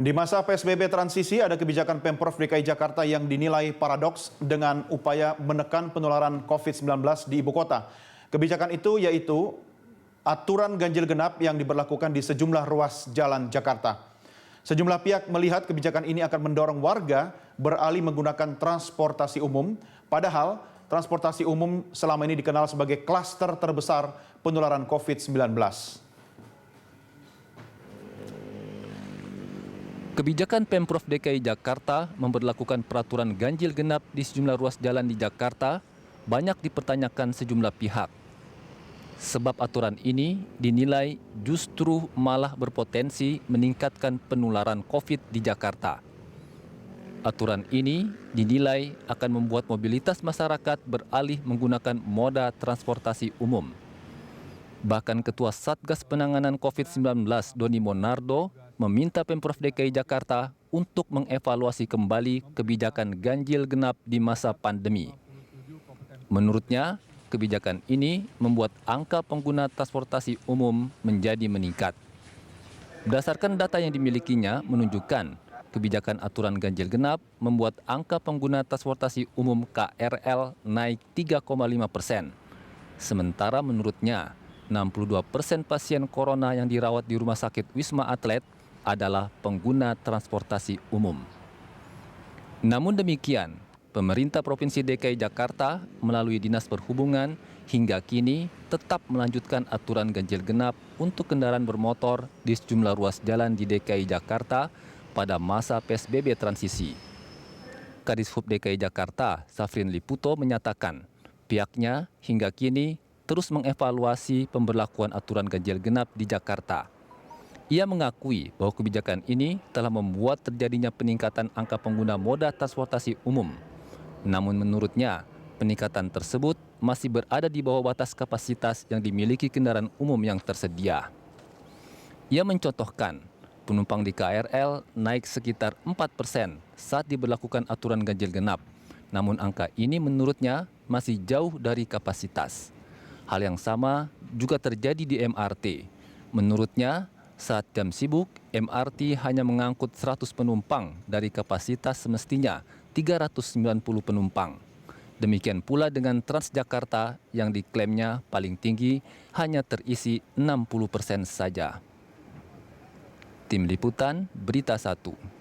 Di masa PSBB transisi, ada kebijakan Pemprov DKI Jakarta yang dinilai paradoks dengan upaya menekan penularan COVID-19 di ibu kota. Kebijakan itu yaitu aturan ganjil genap yang diberlakukan di sejumlah ruas jalan Jakarta. Sejumlah pihak melihat kebijakan ini akan mendorong warga beralih menggunakan transportasi umum, padahal transportasi umum selama ini dikenal sebagai klaster terbesar penularan COVID-19. Kebijakan Pemprov DKI Jakarta memberlakukan peraturan ganjil genap di sejumlah ruas jalan di Jakarta banyak dipertanyakan sejumlah pihak. Sebab aturan ini dinilai justru malah berpotensi meningkatkan penularan COVID di Jakarta. Aturan ini dinilai akan membuat mobilitas masyarakat beralih menggunakan moda transportasi umum. Bahkan Ketua Satgas Penanganan COVID-19 Doni Monardo meminta Pemprov DKI Jakarta untuk mengevaluasi kembali kebijakan ganjil genap di masa pandemi. Menurutnya, kebijakan ini membuat angka pengguna transportasi umum menjadi meningkat. Berdasarkan data yang dimilikinya menunjukkan kebijakan aturan ganjil genap membuat angka pengguna transportasi umum KRL naik 3,5%. Sementara menurutnya, 62% pasien corona yang dirawat di Rumah Sakit Wisma Atlet adalah pengguna transportasi umum. Namun demikian, pemerintah Provinsi DKI Jakarta melalui Dinas Perhubungan hingga kini tetap melanjutkan aturan ganjil genap untuk kendaraan bermotor di sejumlah ruas jalan di DKI Jakarta pada masa PSBB transisi. Kadishub DKI Jakarta, Safrin Liputo menyatakan, pihaknya hingga kini terus mengevaluasi pemberlakuan aturan ganjil genap di Jakarta. Ia mengakui bahwa kebijakan ini telah membuat terjadinya peningkatan angka pengguna moda transportasi umum. Namun menurutnya, peningkatan tersebut masih berada di bawah batas kapasitas yang dimiliki kendaraan umum yang tersedia. Ia mencontohkan, penumpang di KRL naik sekitar 4% saat diberlakukan aturan ganjil genap. Namun angka ini menurutnya masih jauh dari kapasitas. Hal yang sama juga terjadi di MRT. Menurutnya, saat jam sibuk, MRT hanya mengangkut 100 penumpang dari kapasitas semestinya 390 penumpang. Demikian pula dengan Transjakarta yang diklaimnya paling tinggi hanya terisi 60% saja. Tim Liputan, Berita 1.